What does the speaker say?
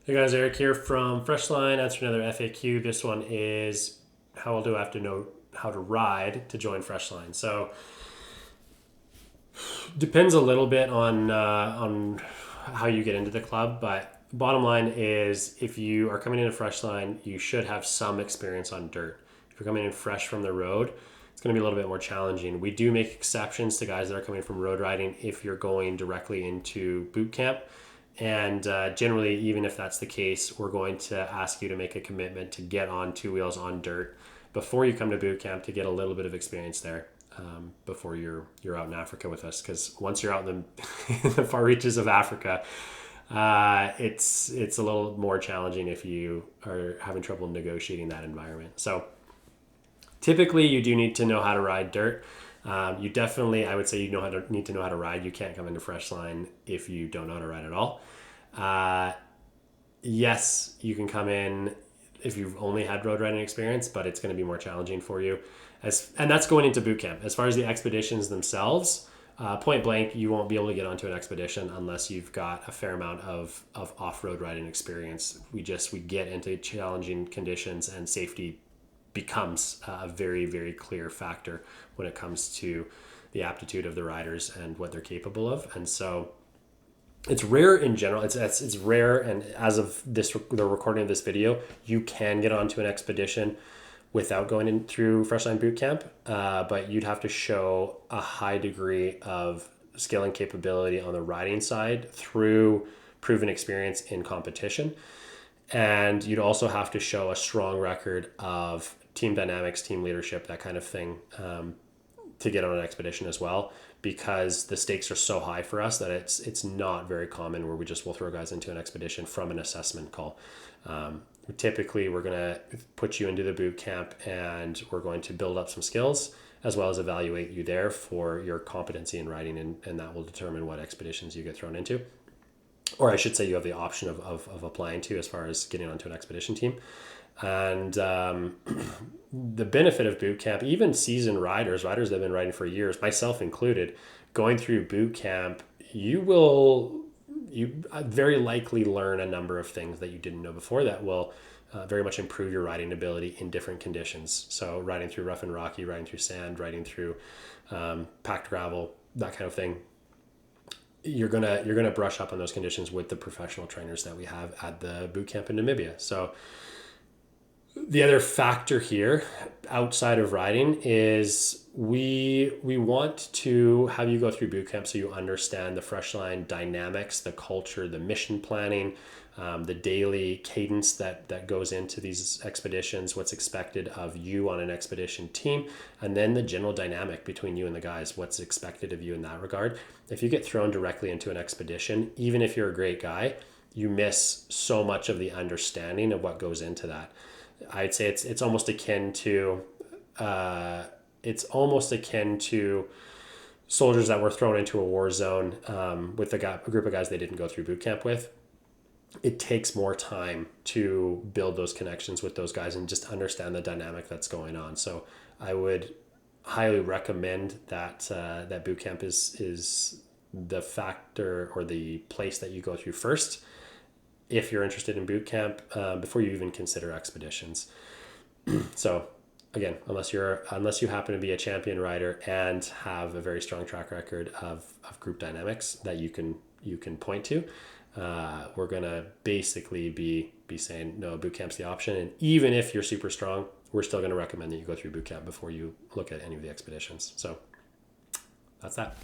Hey guys, Eric here from Freshline. Answer another FAQ. This one is how well do I have to know how to ride to join Freshline? So depends a little bit on how you get into the club, but bottom line is if you are coming into Freshline, you should have some experience on dirt. If you're coming in fresh from the road, it's going to be a little bit more challenging. We do make exceptions to guys that are coming from road riding if you're going directly into boot camp. And generally, even if that's the case, we're going to ask you to make a commitment to get on two wheels on dirt before you come to boot camp to get a little bit of experience there before you're out in Africa with us. Because once you're out in the far reaches of Africa, it's a little more challenging if you are having trouble negotiating that environment. So typically, you do need to know how to ride dirt. You definitely, I would say, need to know how to ride. You can't come into Freshline if you don't know how to ride at all. Yes, you can come in if you've only had road riding experience, but it's going to be more challenging for you. And that's going into boot camp. As far as the expeditions themselves, point blank, you won't be able to get onto an expedition unless you've got a fair amount of off-road riding experience. We get into challenging conditions, and safety becomes a very, very clear factor when it comes to the aptitude of the riders and what they're capable of. And so it's rare in general. It's rare. And as of the recording of this video, you can get onto an expedition without going in through Freshline Bootcamp. But you'd have to show a high degree of skill and capability on the riding side through proven experience in competition. And you'd also have to show a strong record of team dynamics, team leadership, that kind of thing, to get on an expedition as well, because the stakes are so high for us that it's not very common where will throw guys into an expedition from an assessment call. Typically, we're going to put you into the boot camp and we're going to build up some skills as well as evaluate you there for your competency in riding, and that will determine what expeditions you get thrown into. Or I should say you have the option of applying to as far as getting onto an expedition team. And the benefit of boot camp, even seasoned riders that have been riding for years, myself included, going through boot camp, you very likely learn a number of things that you didn't know before that will very much improve your riding ability in different conditions. So riding through rough and rocky, riding through sand, riding through packed gravel, that kind of thing. You're gonna brush up on those conditions with the professional trainers that we have at the boot camp in Namibia. So the other factor here outside of riding is we want to have you go through boot camp so you understand the Freshline dynamics, the culture, the mission planning, the daily cadence that goes into these expeditions, what's expected of you on an expedition team, and then the general dynamic between you and the guys, what's expected of you in that regard. If you get thrown directly into an expedition, even if you're a great guy, you miss so much of the understanding of what goes into that. I'd say it's almost akin to soldiers that were thrown into a war zone with a group of guys they didn't go through boot camp with. It takes more time to build those connections with those guys and just understand the dynamic that's going on. So I would highly recommend that that boot camp is the factor or the place that you go through first if you're interested in boot camp, before you even consider expeditions. So again, unless you happen to be a champion rider and have a very strong track record of group dynamics that you can point to, we're gonna basically be saying no, boot camp's the option. And even if you're super strong, we're still gonna recommend that you go through boot camp before you look at any of the expeditions. So that's that.